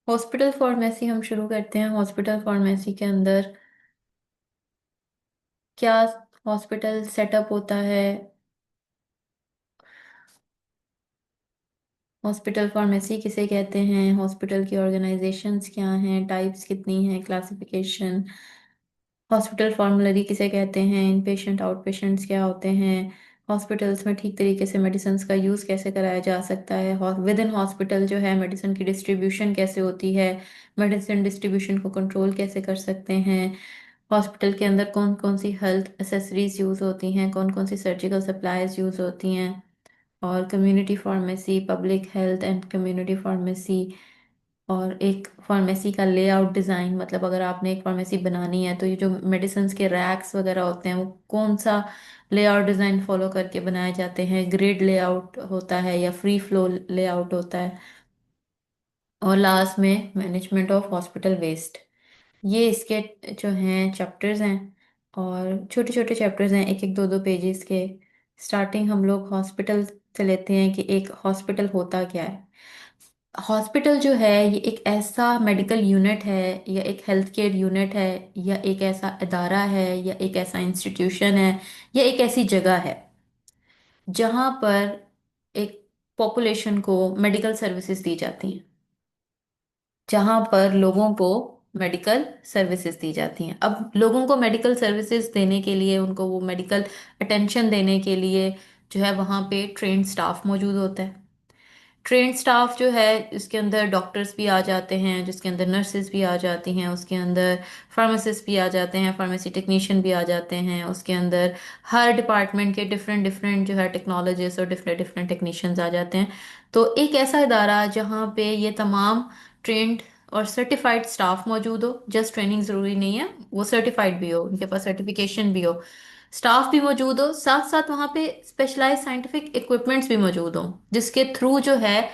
Hospital pharmacy हम शुरू करते हैं। हॉस्पिटल फार्मेसी के अंदर क्या हॉस्पिटल सेटअप होता है। हॉस्पिटल फार्मेसी किसे कहते हैं, हॉस्पिटल की ऑर्गेनाइजेशंस क्या हैं, टाइप्स कितनी हैं, क्लासिफिकेशन। हॉस्पिटल फॉर्मूलरी किसे कहते हैं, इन पेशेंट आउट पेशेंट्स क्या होते हैं। हॉस्पिटल्स में ठीक तरीके से मेडिसिन का यूज़ कैसे कराया जा सकता है। विद इन हॉस्पिटल जो है मेडिसिन की डिस्ट्रीब्यूशन कैसे होती है। मेडिसिन डिस्ट्रीब्यूशन को कंट्रोल कैसे कर सकते हैं। हॉस्पिटल के अंदर कौन कौन सी हेल्थ एसेसरीज यूज़ होती हैं, कौन कौन सी सर्जिकल सप्लाईज यूज़ होती हैं। और community pharmacy, public health and community pharmacy. और एक फार्मेसी का लेआउट डिज़ाइन, मतलब अगर आपने एक फार्मेसी बनानी है तो ये जो मेडिसिन के रैक्स वगैरह होते हैं वो कौन सा लेआउट डिज़ाइन फॉलो करके बनाए जाते हैं। ग्रिड लेआउट होता है या फ्री फ्लो लेआउट होता है। और लास्ट में मैनेजमेंट ऑफ हॉस्पिटल वेस्ट। ये इसके जो हैं चैप्टर्स हैं, और छोटे छोटे चैप्टर्स हैं, एक एक दो दो पेजेस के। स्टार्टिंग हम लोग हॉस्पिटल से लेते हैं कि एक हॉस्पिटल होता क्या है। हॉस्पिटल जो है ये एक ऐसा मेडिकल यूनिट है, या एक हेल्थ केयर यूनिट है, या एक ऐसा इदारा है, या एक ऐसा इंस्टीट्यूशन है, या एक ऐसी जगह है जहां पर एक पॉपुलेशन को मेडिकल सर्विसेज दी जाती हैं। जहां पर लोगों को मेडिकल सर्विसेज दी जाती हैं। अब लोगों को मेडिकल सर्विसेज देने के लिए, उनको वो मेडिकल अटेंशन देने के लिए जो है वहाँ पे ट्रेन स्टाफ मौजूद होता है। ट्रेन स्टाफ जो है इसके अंदर डॉक्टर्स भी आ जाते हैं, जिसके अंदर नर्सेज भी आ जाती हैं, उसके अंदर फार्मासिस्ट भी आ जाते हैं, फार्मेसी टेक्नीशियन भी आ जाते हैं, उसके अंदर हर डिपार्टमेंट के डिफरेंट डिफरेंट जो है टेक्नोलॉजिस्ट और डिफरेंट डिफरेंट टेक्नीशियंस आ जाते हैं। तो एक ऐसा इदारा जहाँ पे ये तमाम ट्रेंड और सर्टिफाइड स्टाफ मौजूद हो। जस्ट ट्रेनिंग जरूरी नहीं है, वो सर्टिफाइड भी हो, उनके पास सर्टिफिकेशन भी हो, स्टाफ भी मौजूद हो, साथ साथ वहाँ पे स्पेशलाइज साइंटिफिक इक्विपमेंट्स भी मौजूद हो, जिसके थ्रू जो है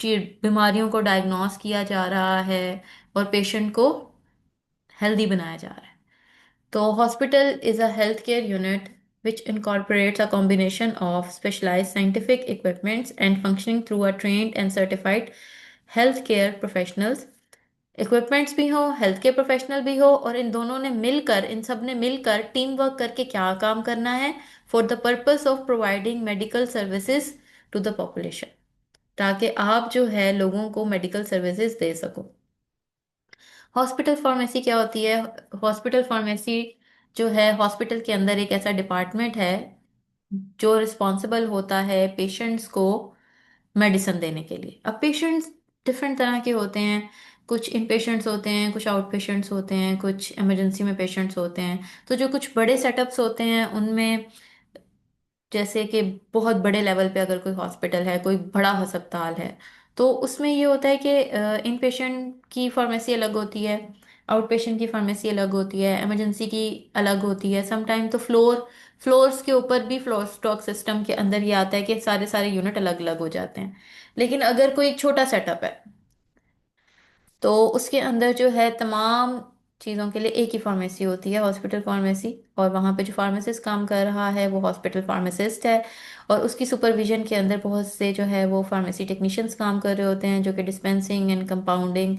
बीमारियों को डायग्नोस किया जा रहा है और पेशेंट को हेल्दी बनाया जा रहा है। तो hospital is a health care unit which incorporates a combination of specialized scientific equipments and functioning through a trained and certified healthcare professionals। Equipments भी हो, हेल्थ केयर प्रोफेशनल भी हो, और इन दोनों ने मिलकर, इन सब ने मिलकर टीम वर्क करके क्या काम करना है, for the purpose of providing medical services to the population, ताकि आप जो है लोगों को मेडिकल सर्विसेज दे सको। हॉस्पिटल फार्मेसी क्या होती है। हॉस्पिटल फार्मेसी जो है हॉस्पिटल के अंदर एक ऐसा डिपार्टमेंट है जो रिस्पॉन्सिबल होता है पेशेंट्स को मेडिसिन देने के लिए। अब पेशेंट्स डिफरेंट तरह के होते हैं। कुछ इन पेशेंट्स होते हैं, कुछ आउट पेशेंट्स होते हैं, कुछ इमरजेंसी में पेशेंट्स होते हैं। तो जो कुछ बड़े सेटअप्स होते हैं उनमें, जैसे कि बहुत बड़े लेवल पे अगर कोई हॉस्पिटल है, कोई बड़ा अस्पताल है, तो उसमें ये होता है कि इन पेशेंट की फार्मेसी अलग होती है, आउट पेशेंट की फार्मेसी अलग होती है, इमरजेंसी की अलग होती है। समटाइम तो फ्लोर्स के ऊपर भी फ्लोर स्टॉक सिस्टम के अंदर ये आता है कि सारे सारे यूनिट अलग अलग हो जाते हैं। लेकिन अगर कोई एक छोटा सेटअप है तो उसके अंदर जो है तमाम चीज़ों के लिए एक ही फार्मेसी होती है, हॉस्पिटल फार्मेसी। और वहाँ पे जो फार्मासिस्ट काम कर रहा है वो हॉस्पिटल फार्मासिस्ट है, और उसकी सुपरविजन के अंदर बहुत से जो है वो फार्मेसी टेक्नीशियंस काम कर रहे होते हैं, जो कि डिस्पेंसिंग एंड कंपाउंडिंग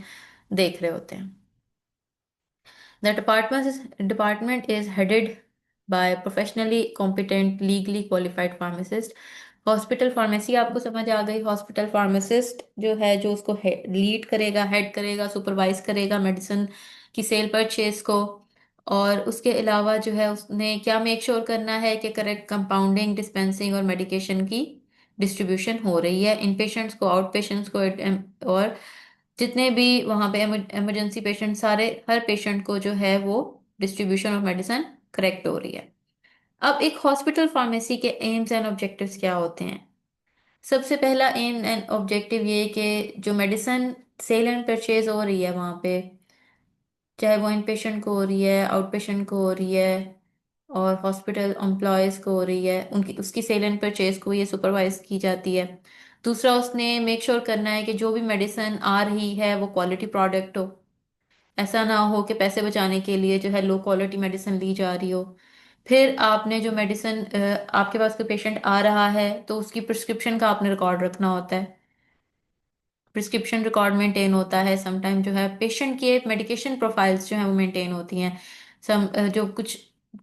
देख रहे होते हैं। The department is headed by professionally competent, legally qualified pharmacist। Hospital pharmacy आपको समझ आ गई। हॉस्पिटल फार्मासिस्ट जो है, जो उसको लीड करेगा, हेड करेगा, सुपरवाइज करेगा मेडिसिन की सेल परचेज को। और उसके अलावा जो है उसने क्या मेक श्योर करना है कि करेक्ट कंपाउंडिंग, डिस्पेंसिंग और मेडिकेशन की डिस्ट्रीब्यूशन हो रही है इन पेशेंट्स को, आउट पेशेंट्स को, और जितने भी वहाँ पे इमरजेंसी पेशेंट, सारे हर पेशेंट को जो है वो डिस्ट्रीब्यूशन ऑफ मेडिसिन करेक्ट हो रही है। अब एक हॉस्पिटल फार्मेसी के एम्स एंड ऑब्जेक्टिव्स क्या होते हैं। सबसे पहला एम एंड ऑब्जेक्टिव ये कि जो मेडिसिन सेल एंड परचेज हो रही है वहाँ पे, चाहे वो इन पेशेंट को हो रही है, आउट पेशेंट को हो रही है, और हॉस्पिटल एम्प्लॉयज को हो रही है, उनकी उसकी सेल एंड परचेज को ये सुपरवाइज की जाती है। दूसरा, उसने मेक श्योर करना है कि जो भी मेडिसिन आ रही है वो क्वालिटी प्रोडक्ट हो। ऐसा ना हो कि पैसे बचाने के लिए जो है लो क्वालिटी मेडिसिन ली जा रही हो। फिर आपने जो मेडिसिन, आपके पास कोई पेशेंट आ रहा है तो उसकी प्रिस्क्रिप्शन का आपने रिकॉर्ड रखना होता है। प्रिस्क्रिप्शन रिकॉर्ड मेंटेन होता है, समटाइम जो है पेशेंट की मेडिकेशन प्रोफाइल्स जो है वो मेंटेन होती हैं। जो कुछ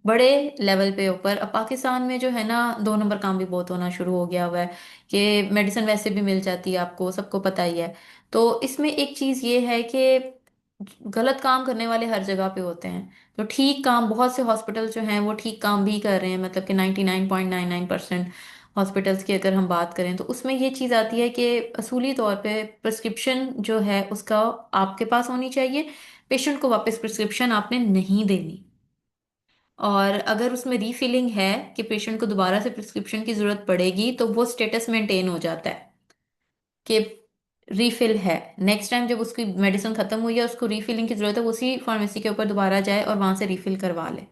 बड़े लेवल पे ऊपर, अब पाकिस्तान में जो है ना, 2 नंबर काम भी बहुत होना शुरू हो गया हुआ है कि मेडिसिन वैसे भी मिल जाती है, आपको सबको पता ही है। तो इसमें एक चीज ये है कि गलत काम करने वाले हर जगह पे होते हैं। तो ठीक काम, बहुत से हॉस्पिटल जो हैं वो ठीक काम भी कर रहे हैं, मतलब कि 99.99% हॉस्पिटल्स की अगर हम बात करें तो उसमें ये चीज़ आती है कि असूली तौर पे प्रिस्क्रिप्शन जो है उसका आपके पास होनी चाहिए। पेशेंट को वापस प्रिस्क्रिप्शन आपने नहीं देनी। और अगर उसमें रीफिलिंग है कि पेशेंट को दोबारा से प्रिस्क्रिप्शन की जरूरत पड़ेगी, तो वो स्टेटस मेंटेन हो जाता है कि रीफिल है। नेक्स्ट टाइम जब उसकी मेडिसिन खत्म हुई है, उसको रीफिलिंग की जरूरत है, वो उसी फार्मेसी के ऊपर दोबारा जाए और वहां से रीफिल करवा ले।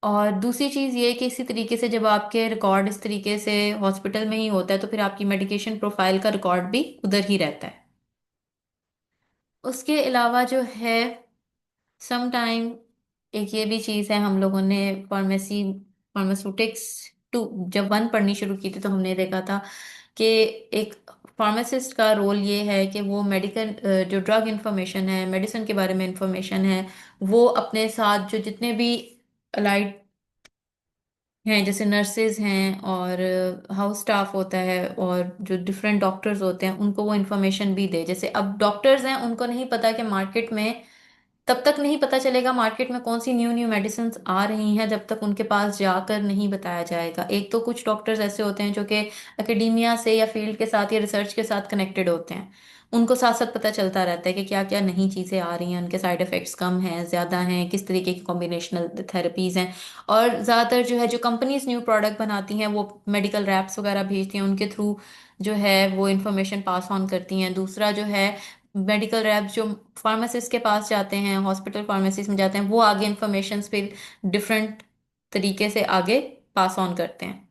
और दूसरी चीज ये कि इसी तरीके से जब आपके रिकॉर्ड इस तरीके से हॉस्पिटल में ही होता है, तो फिर आपकी मेडिकेशन प्रोफाइल का रिकॉर्ड भी उधर ही रहता है। उसके अलावा जो है, सम टाइम एक ये भी चीज़ है, हम लोगों ने फार्मास्यूटिक्स टू जब वन पढ़नी शुरू की थी तो हमने देखा था कि एक फार्मासिस्ट का रोल ये है कि वो मेडिकल जो ड्रग इंफॉर्मेशन है, मेडिसिन के बारे में इंफॉर्मेशन है, वो अपने साथ जो जितने भी अलाइड हैं, जैसे नर्सेज हैं और हाउस स्टाफ होता है और जो डिफरेंट डॉक्टर्स होते हैं, उनको वो इन्फॉर्मेशन भी दे। जैसे अब डॉक्टर्स हैं, उनको नहीं पता कि मार्केट में, तब तक नहीं पता चलेगा मार्केट में कौन सी न्यू न्यू मेडिसिन आ रही हैं जब तक उनके पास जाकर नहीं बताया जाएगा। एक तो कुछ डॉक्टर्स ऐसे होते हैं जो कि एकेडेमिया से या फील्ड के साथ या रिसर्च के साथ कनेक्टेड होते हैं, उनको साथ साथ पता चलता रहता है कि क्या क्या नई चीज़ें आ रही हैं, उनके साइड इफ़ेक्ट्स कम हैं ज़्यादा हैं, किस तरीके की कॉम्बिनेशनल थेरेपीज़ हैं। और ज़्यादातर जो है, जो कंपनीज न्यू प्रोडक्ट बनाती हैं, वो मेडिकल रैप्स वगैरह भेजती हैं, उनके थ्रू जो है वो इंफॉर्मेशन पास ऑन करती हैं। दूसरा जो है, मेडिकल रैप्स जो फार्मासिस्ट के पास जाते हैं, हॉस्पिटल फार्मेसीज में जाते हैं, वो आगे इंफॉर्मेशन फिर डिफरेंट तरीके से आगे पास ऑन करते हैं।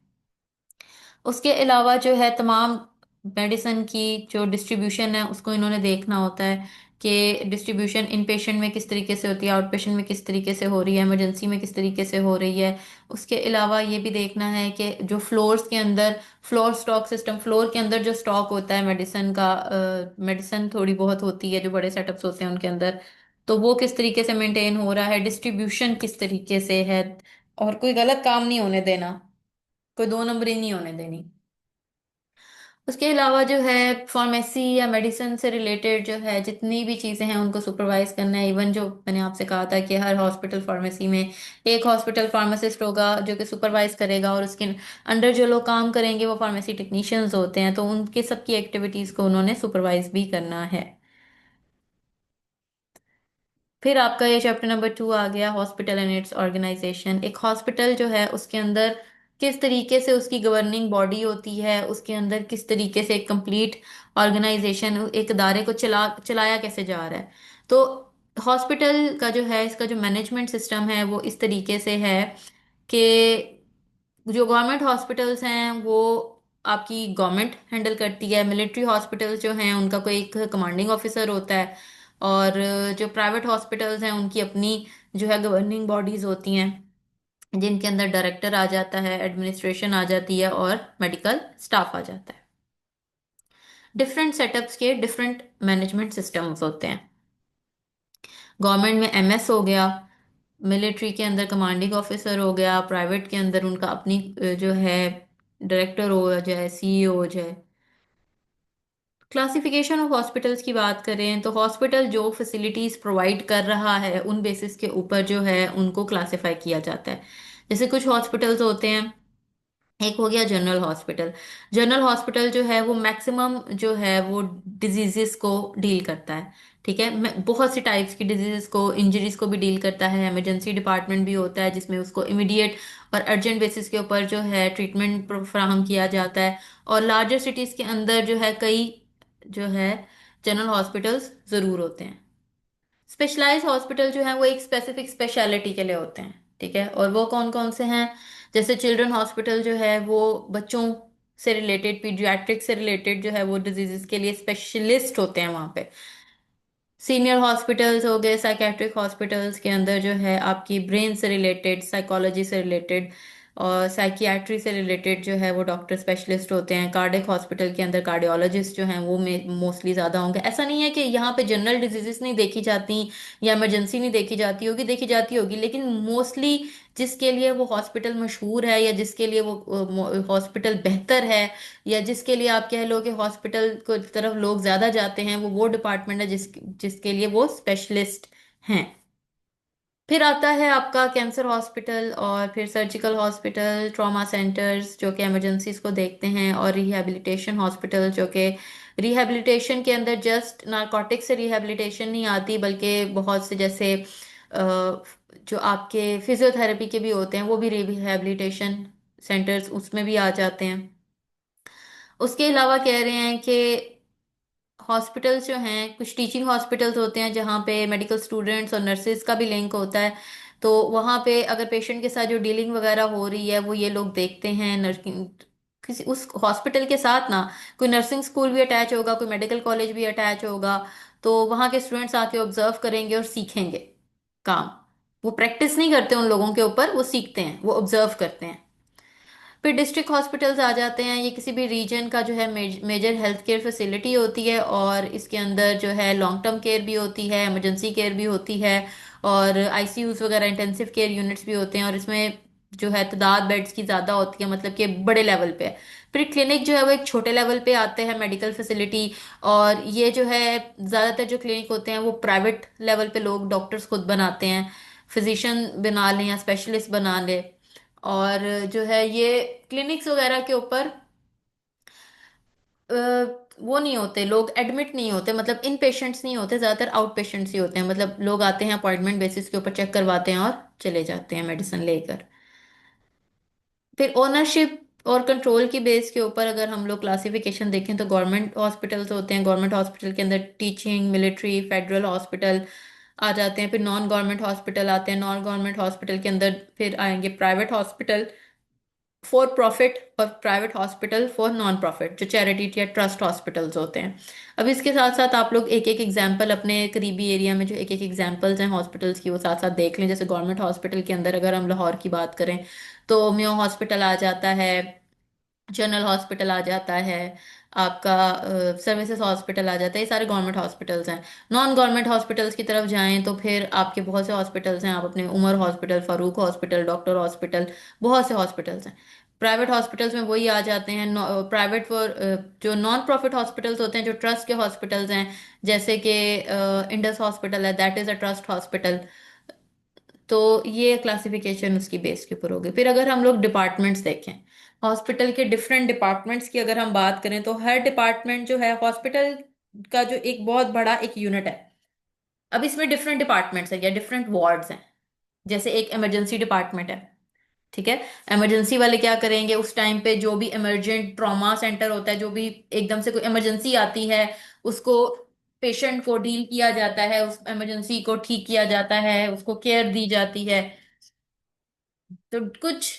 उसके अलावा जो है, तमाम मेडिसिन की जो डिस्ट्रीब्यूशन है उसको इन्होंने देखना होता है कि डिस्ट्रीब्यूशन इन पेशेंट में किस तरीके से होती है, आउट पेशेंट में किस तरीके से हो रही है, इमरजेंसी में किस तरीके से हो रही है। उसके अलावा ये भी देखना है कि जो फ्लोर्स के अंदर, फ्लोर स्टॉक सिस्टम, फ्लोर के अंदर जो स्टॉक होता है मेडिसिन का, मेडिसिन थोड़ी बहुत होती है जो बड़े सेटअप्स होते हैं उनके अंदर, तो वो किस तरीके से मेंटेन हो रहा है, डिस्ट्रीब्यूशन किस तरीके से है। और कोई गलत काम नहीं होने देना, कोई 2 नंबरी नहीं होने देनी। उसके अलावा जो है, फार्मेसी या मेडिसिन से रिलेटेड जो है जितनी भी चीज़ें हैं उनको सुपरवाइज करना है। इवन जो मैंने आपसे कहा था कि हर हॉस्पिटल फार्मेसी में एक हॉस्पिटल फार्मासिस्ट होगा जो कि सुपरवाइज करेगा, और उसके अंडर जो लोग काम करेंगे वो फार्मेसी टेक्नीशियंस होते हैं, तो उनके सबकी एक्टिविटीज़ को उन्होंने सुपरवाइज भी करना है। फिर आपका ये चैप्टर नंबर 2 आ गया, हॉस्पिटल एंड इट्स ऑर्गेनाइजेशन। एक हॉस्पिटल जो है उसके अंदर किस तरीके से उसकी गवर्निंग बॉडी होती है, उसके अंदर किस तरीके से एक कंप्लीट ऑर्गेनाइजेशन एक इदारे को चलाया कैसे जा रहा है। तो हॉस्पिटल का जो है, इसका जो मैनेजमेंट सिस्टम है वो इस तरीके से है कि जो गवर्नमेंट हॉस्पिटल्स हैं वो आपकी गवर्नमेंट हैंडल करती है। मिलिट्री हॉस्पिटल्स जो हैं उनका कोई एक कमांडिंग ऑफिसर होता है। और जो प्राइवेट हॉस्पिटल्स हैं उनकी अपनी जो है गवर्निंग बॉडीज होती हैं, जिनके अंदर डायरेक्टर आ जाता है, एडमिनिस्ट्रेशन आ जाती है और मेडिकल स्टाफ आ जाता है। डिफरेंट सेटअप्स के डिफरेंट मैनेजमेंट सिस्टम्स होते हैं। गवर्नमेंट में एमएस हो गया, मिलिट्री के अंदर कमांडिंग ऑफिसर हो गया, प्राइवेट के अंदर उनका अपनी जो है डायरेक्टर हो जाए, सीईओ हो जाए। क्लासिफिकेशन ऑफ हॉस्पिटल्स की बात करें तो हॉस्पिटल जो फैसिलिटीज प्रोवाइड कर रहा है उन बेसिस के ऊपर जो है उनको क्लासिफाई किया जाता है। जैसे कुछ हॉस्पिटल्स होते हैं, एक हो गया जनरल हॉस्पिटल। जनरल हॉस्पिटल जो है वो मैक्सिमम जो है वो डिजीजेस को डील करता है। ठीक है, बहुत सी टाइप्स की डिजीजेस को, इंजरीज को भी डील करता है। इमरजेंसी डिपार्टमेंट भी होता है जिसमें उसको इमीडिएट और अर्जेंट बेसिस के ऊपर जो है ट्रीटमेंट फराहम किया जाता है। और लार्जर सिटीज के अंदर जो है कई जो है जनरल हॉस्पिटल्स जरूर होते हैं। स्पेशलाइज्ड हॉस्पिटल जो है वो एक स्पेसिफिक स्पेशलिटी के लिए होते हैं। ठीक है, और वो कौन कौन से हैं? जैसे चिल्ड्रन हॉस्पिटल जो है वो बच्चों से रिलेटेड, पीडियाट्रिक से रिलेटेड जो है वो डिजीजेस के लिए स्पेशलिस्ट होते हैं वहां पे। सीनियर हॉस्पिटल्स हो गए, साइकेट्रिक हॉस्पिटल्स के अंदर जो है आपकी ब्रेन से रिलेटेड, साइकोलॉजी से रिलेटेड और साइकियाट्री से रिलेटेड जो है वो डॉक्टर स्पेशलिस्ट होते हैं। कार्डियक हॉस्पिटल के अंदर कार्डियोलॉजिस्ट जो हैं वो मोस्टली ज़्यादा होंगे। ऐसा नहीं है कि यहाँ पे जनरल डिजीजेस नहीं देखी जाती या इमरजेंसी नहीं देखी जाती होगी, देखी जाती होगी, लेकिन मोस्टली जिसके लिए वो हॉस्पिटल मशहूर है या जिसके लिए वो हॉस्पिटल बेहतर है या जिसके लिए आप कह लो कि हॉस्पिटल को तरफ लोग ज़्यादा जाते हैं, वो डिपार्टमेंट है जिसके लिए वो स्पेशलिस्ट हैं। फिर आता है आपका कैंसर हॉस्पिटल और फिर सर्जिकल हॉस्पिटल, ट्रॉमा सेंटर्स जो कि इमरजेंसीज को देखते हैं, और रिहैबिलिटेशन हॉस्पिटल जो कि रिहैबिलिटेशन के अंदर जस्ट नारकोटिक से रिहैबिलिटेशन नहीं आती, बल्कि बहुत से जैसे जो आपके फिजियोथेरेपी के भी होते हैं वो भी रिहैबिलिटेशन सेंटर्स उसमें भी आ जाते हैं। उसके अलावा कह रहे हैं कि हॉस्पिटल्स जो हैं, कुछ टीचिंग हॉस्पिटल्स होते हैं जहाँ पे मेडिकल स्टूडेंट्स और नर्सेज का भी लिंक होता है। तो वहाँ पे अगर पेशेंट के साथ जो डीलिंग वगैरह हो रही है वो ये लोग देखते हैं। नर्सिंग किसी उस हॉस्पिटल के साथ ना कोई नर्सिंग स्कूल भी अटैच होगा, कोई मेडिकल कॉलेज भी अटैच होगा। तो वहाँ के स्टूडेंट्स आके ऑब्जर्व करेंगे और सीखेंगे काम। वो प्रैक्टिस नहीं करते उन लोगों के ऊपर, वो सीखते हैं, वो ऑब्जर्व करते हैं। फिर डिस्ट्रिक्ट हॉस्पिटल्स आ जाते हैं। ये किसी भी रीजन का जो है मेजर हेल्थ केयर फैसिलिटी होती है, और इसके अंदर जो है लॉन्ग टर्म केयर भी होती है, इमरजेंसी केयर भी होती है, और आईसीयूज वगैरह इंटेंसिव केयर यूनिट्स भी होते हैं, और इसमें जो है तादाद बेड्स की ज़्यादा होती है, मतलब कि बड़े लेवल पे है। फिर क्लिनिक जो है वो एक छोटे लेवल पे आते हैं, मेडिकल फैसिलिटी। और ये जो है ज़्यादातर जो क्लिनिक होते हैं वो प्राइवेट लेवल पे लोग डॉक्टर्स खुद बनाते हैं, फिजिशियन बना लें या स्पेशलिस्ट बना लें। और जो है ये क्लिनिक्स वगैरह के ऊपर अ, वो नहीं होते, लोग एडमिट नहीं होते, मतलब इन पेशेंट्स नहीं होते, ज्यादातर आउट पेशेंट्स ही होते हैं। मतलब लोग आते हैं अपॉइंटमेंट बेसिस के ऊपर, चेक करवाते हैं और चले जाते हैं मेडिसिन लेकर। फिर ओनरशिप और कंट्रोल की बेस के ऊपर अगर हम लोग क्लासिफिकेशन देखें तो गवर्नमेंट हॉस्पिटल्स होते हैं। गवर्नमेंट हॉस्पिटल के अंदर टीचिंग, मिलिट्री, फेडरल हॉस्पिटल आ जाते हैं। फिर नॉन गवर्नमेंट हॉस्पिटल आते हैं। नॉन गवर्नमेंट हॉस्पिटल के अंदर फिर आएंगे प्राइवेट हॉस्पिटल फॉर प्रॉफिट, और private hospital for non profit जो चैरिटी या ट्रस्ट हॉस्पिटल्स होते हैं। अब इसके साथ साथ आप लोग एक एक एग्जांपल अपने करीबी एरिया में जो एक एक एग्जांपल्स हैं हॉस्पिटल्स की वो साथ साथ देख लें। जैसे गवर्नमेंट हॉस्पिटल के अंदर अगर हम लाहौर की बात करें तो मेयो हॉस्पिटल आ जाता है, जनरल हॉस्पिटल आ जाता है, आपका सर्विसेज हॉस्पिटल आ जाता है। ये सारे गवर्नमेंट हॉस्पिटल्स हैं। नॉन गवर्नमेंट हॉस्पिटल्स की तरफ जाएं तो फिर आपके बहुत से हॉस्पिटल्स हैं। आप अपने Umar hospital, Farooq hospital, doctor hospital, बहुत से हॉस्पिटल्स हैं। प्राइवेट हॉस्पिटल्स में वही आ जाते हैं। प्राइवेट फॉर जो नॉन प्रॉफिट हॉस्पिटल्स होते हैं, जो ट्रस्ट के हॉस्पिटल्स हैं, जैसे कि इंडस हॉस्पिटल है, that is a trust hospital. तो ये क्लासिफिकेशन उसकी बेस के ऊपर होगी। फिर अगर हम लोग डिपार्टमेंट्स देखें, हॉस्पिटल के डिफरेंट डिपार्टमेंट्स की अगर हम बात करें तो हर डिपार्टमेंट जो है हॉस्पिटल का जो एक बहुत बड़ा एक यूनिट है। अब इसमें डिफरेंट डिपार्टमेंट्स हैं या डिफरेंट वार्ड्स हैं। जैसे एक इमरजेंसी डिपार्टमेंट है, ठीक है। इमरजेंसी वाले क्या करेंगे उस टाइम पे, जो भी इमरजेंट ट्रॉमा सेंटर होता है, जो भी एकदम से कोई इमरजेंसी आती है उसको, पेशेंट को डील किया जाता है, उस इमरजेंसी को ठीक किया जाता है, उसको केयर दी जाती है। तो कुछ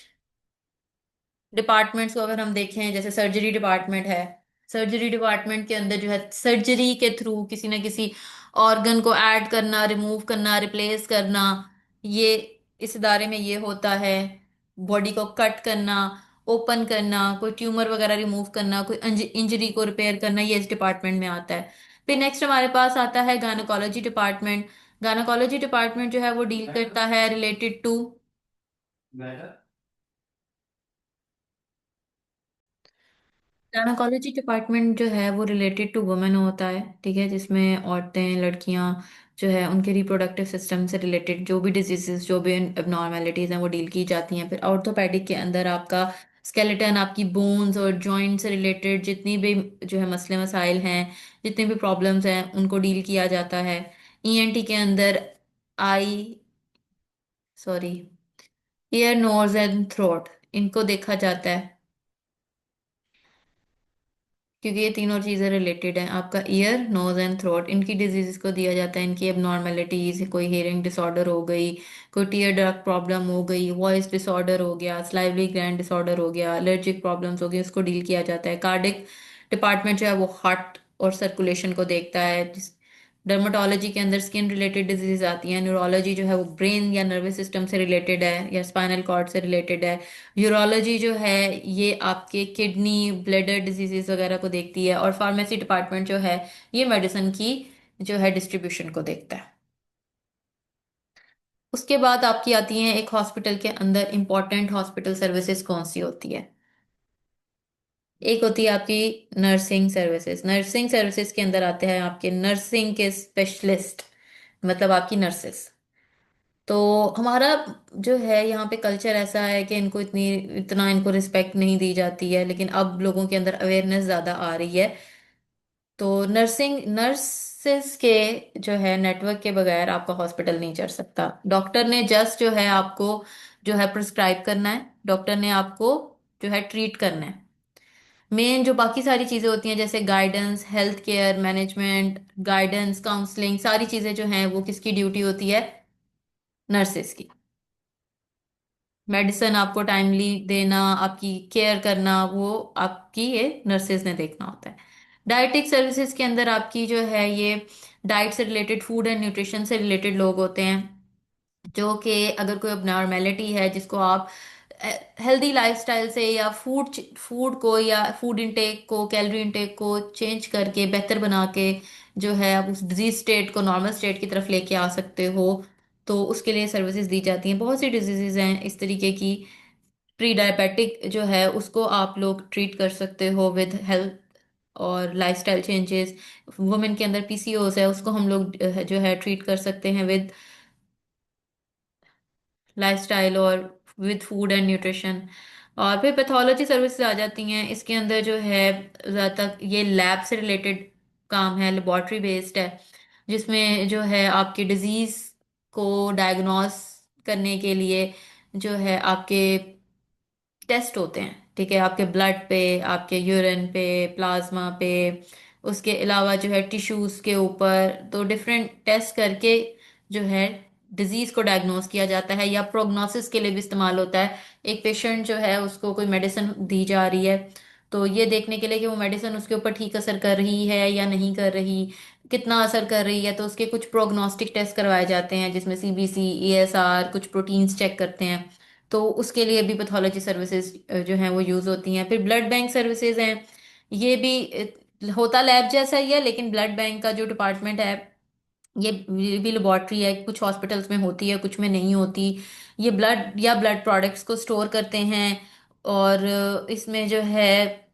डिपार्टमेंट्स को अगर हम देखें, जैसे सर्जरी डिपार्टमेंट है। सर्जरी डिपार्टमेंट के अंदर जो है सर्जरी के थ्रू किसी ना किसी ऑर्गन को ऐड करना, रिमूव करना, रिप्लेस करना, ये इस इदारे में ये होता है। बॉडी को कट करना, ओपन करना, कोई ट्यूमर वगैरह रिमूव करना, कोई इंजरी को रिपेयर करना, ये इस डिपार्टमेंट में आता है। फिर नेक्स्ट हमारे पास आता है गायनोकोलॉजी डिपार्टमेंट। गायनोकोलॉजी डिपार्टमेंट जो है वो डील करता है रिलेटेड टू, गायनोकोलॉजी डिपार्टमेंट जो है वो रिलेटेड टू वुमेन होता है, ठीक है, जिसमें औरतें, लड़कियां जो है उनके रिप्रोडक्टिव सिस्टम से रिलेटेड जो भी डिजीजेस, जो भी एबनॉर्मेलिटीज हैं वो डील की जाती हैं। फिर ऑर्थोपेडिक के अंदर आपका स्केलेटन, आपकी बोन्स और जॉइंट से रिलेटेड जितनी भी जो है मसले मसाइल हैं, जितने भी प्रॉब्लम्स हैं उनको डील किया जाता है। ईएनटी के अंदर I sorry ear, nose and throat, इनको देखा जाता है, क्योंकि ये तीनों चीजें रिलेटेड हैं। आपका ईयर, नोज एंड थ्रोट, इनकी डिजीजेस को दिया जाता है, इनकी एबनॉर्मेलिटीज, कोई हियरिंग डिसऑर्डर हो गई, कोई टीयर डक्ट प्रॉब्लम हो गई, वॉइस डिसऑर्डर हो गया, स्लाइवली ग्लैंड डिसऑर्डर हो गया, एलर्जिक प्रॉब्लम्स हो गई, उसको डील किया जाता है। कार्डिक डिपार्टमेंट जो है वो हार्ट और सर्कुलेशन को देखता है। डर्मेटोलॉजी के अंदर स्किन रिलेटेड डिजीज आती हैं। न्यूरोलॉजी जो है वो ब्रेन या नर्वस सिस्टम से रिलेटेड है या स्पाइनल कॉर्ड से रिलेटेड है। यूरोलॉजी जो है ये आपके किडनी ब्लैडर डिजीजेस वगैरह को देखती है। और फार्मेसी डिपार्टमेंट जो है ये मेडिसिन की जो है डिस्ट्रीब्यूशन को देखता है। उसके बाद आपकी आती हैं एक हॉस्पिटल के अंदर इंपॉर्टेंट हॉस्पिटल सर्विसेज कौन सी होती है। एक होती है आपकी नर्सिंग सर्विसेज। नर्सिंग सर्विसेज के अंदर आते हैं आपके नर्सिंग के स्पेशलिस्ट, मतलब आपकी नर्सेस। तो हमारा जो है यहाँ पे कल्चर ऐसा है कि इनको इतना इनको रिस्पेक्ट नहीं दी जाती है, लेकिन अब लोगों के अंदर अवेयरनेस ज़्यादा आ रही है। तो नर्सेस के जो है नेटवर्क के बगैर आपका हॉस्पिटल नहीं चल सकता। डॉक्टर ने जस्ट जो है आपको जो है प्रिस्क्राइब करना है, डॉक्टर ने आपको जो है ट्रीट करना है। मेन जो बाकी सारी चीजें होती हैं जैसे guidance, health care management, guidance, counselling, सारी चीजें जो हैं वो किसकी ड्यूटी होती है, नर्सेस की। मेडिसिन आपको टाइमली देना, आपकी केयर करना, वो आपकी ये नर्सेज ने देखना होता है। डाइटिक सर्विसेज के अंदर आपकी जो है ये डाइट से रिलेटेड, फूड एंड न्यूट्रिशन से रिलेटेड लोग होते हैं। जो कि अगर कोई abnormality है जिसको आप हेल्दी लाइफस्टाइल से या फूड फूड को या फूड इंटेक को, कैलोरी इंटेक को चेंज करके बेहतर बना के जो है आप उस डिजीज स्टेट को नॉर्मल स्टेट की तरफ लेके आ सकते हो, तो उसके लिए सर्विसेज दी जाती हैं। बहुत सी डिजीजेज हैं इस तरीके की। प्री डायबिटिक जो है उसको आप लोग ट्रीट कर सकते हो विद हेल्थ और लाइफस्टाइल चेंजेस। वुमेन के अंदर पीसीओएस है, उसको हम लोग जो है ट्रीट कर सकते हैं विद लाइफस्टाइल और विद फूड एंड न्यूट्रिशन। और फिर पैथोलॉजी सर्विसेज आ जाती हैं। इसके अंदर जो है ज़्यादातर ये लैब से रिलेटेड काम है, लेबॉर्ट्री बेस्ड है, जिसमें जो है आपकी डिजीज को डायग्नोस करने के लिए जो है आपके टेस्ट होते हैं। ठीक है, आपके ब्लड पे, आपके यूरिन पे, प्लाज्मा पे, उसके अलावा जो है टिश्यूज के ऊपर, तो डिफरेंट टेस्ट करके जो है डिजीज को डायग्नोस किया जाता है या प्रोग्नोसिस के लिए भी इस्तेमाल होता है। एक पेशेंट जो है उसको कोई मेडिसिन दी जा रही है, तो ये देखने के लिए कि वो मेडिसिन उसके ऊपर ठीक असर कर रही है या नहीं कर रही, कितना असर कर रही है, तो उसके कुछ प्रोग्नोस्टिक टेस्ट करवाए जाते हैं जिसमें सीबीसी, ईएसआर, कुछ प्रोटीन्स चेक करते हैं। तो उसके लिए भी पैथोलॉजी सर्विसेज जो हैं वो यूज होती हैं। फिर ब्लड बैंक सर्विसेज हैं। ये भी होता लैब जैसा ही है, लेकिन ब्लड बैंक का जो डिपार्टमेंट है ये भी लेबोरेटरी है। कुछ हॉस्पिटल्स में होती है, कुछ में नहीं होती। ये ब्लड या ब्लड प्रोडक्ट्स को स्टोर करते हैं। और इसमें जो है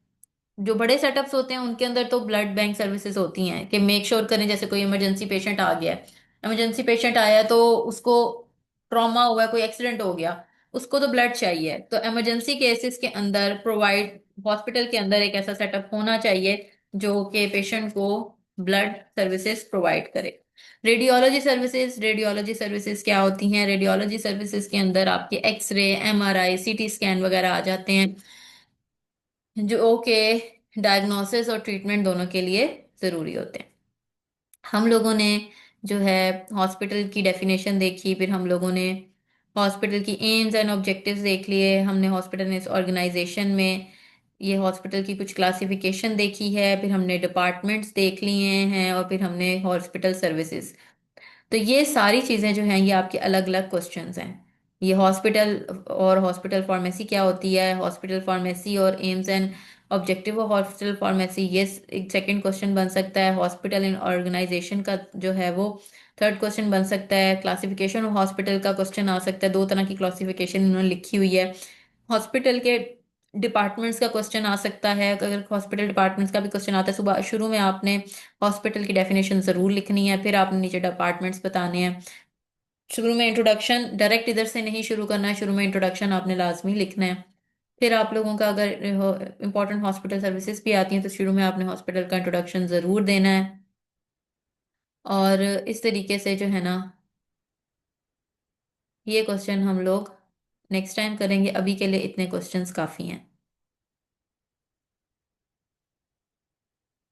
जो बड़े सेटअप्स होते हैं उनके अंदर तो ब्लड बैंक सर्विसेज होती हैं कि मेक श्योर करें जैसे कोई इमरजेंसी पेशेंट आ गया है, इमरजेंसी पेशेंट आया है तो उसको ट्रॉमा हुआ है, कोई एक्सीडेंट हो गया, उसको तो ब्लड चाहिए। तो इमरजेंसी केसेस के अंदर प्रोवाइड हॉस्पिटल के अंदर एक ऐसा सेटअप होना चाहिए जो कि पेशेंट को ब्लड सर्विसेज प्रोवाइड करे। रेडियोलॉजी सर्विसेज क्या होती हैं? रेडियोलॉजी सर्विसेज के अंदर आपके एक्सरे, एमआरआई, सीटी स्कैन वगैरह आ जाते हैं, जो कि डायग्नोसिस और ट्रीटमेंट दोनों के लिए ज़रूरी होते हैं। हम लोगों ने जो है हॉस्पिटल की डेफिनेशन देखी, फिर हम लोगों ने हॉस्पिटल की एम्स एंड ऑब्जेक्टिव्स देख लिए, हमने हॉस्पिटल इस ऑर्गेनाइजेशन में ये हॉस्पिटल की कुछ क्लासिफिकेशन देखी है, फिर हमने डिपार्टमेंट्स देख लिए हैं, और फिर हमने हॉस्पिटल सर्विसेज। तो ये सारी चीज़ें जो हैं ये आपके अलग अलग क्वेश्चंस हैं। ये हॉस्पिटल और हॉस्पिटल फार्मेसी क्या होती है, हॉस्पिटल फार्मेसी और AIIMS and objective of hospital pharmacy, ये एक सेकंड क्वेश्चन बन सकता है। हॉस्पिटल इन ऑर्गेनाइजेशन का जो है वो थर्ड क्वेश्चन बन सकता है। क्लासिफिकेशन ऑफ हॉस्पिटल का क्वेश्चन आ सकता है, दो तरह की क्लासिफिकेशन इन्होंने लिखी हुई है। हॉस्पिटल के डिपार्टमेंट्स का क्वेश्चन आ सकता है। अगर हॉस्पिटल डिपार्टमेंट्स का भी क्वेश्चन आता है, सुबह शुरू में आपने हॉस्पिटल की डेफिनेशन जरूर लिखनी है, फिर आपने नीचे डिपार्टमेंट्स बताने हैं। शुरू में इंट्रोडक्शन डायरेक्ट इधर से नहीं शुरू करना है, शुरू में इंट्रोडक्शन आपने लाजमी लिखना है। फिर आप लोगों का अगर इंपॉर्टेंट हॉस्पिटल सर्विसेज भी आती हैं तो शुरू में आपने हॉस्पिटल का इंट्रोडक्शन जरूर देना है। और इस तरीके से जो है ना ये क्वेश्चन हम लोग नेक्स्ट टाइम करेंगे, अभी के लिए इतने क्वेश्चंस काफ़ी हैं।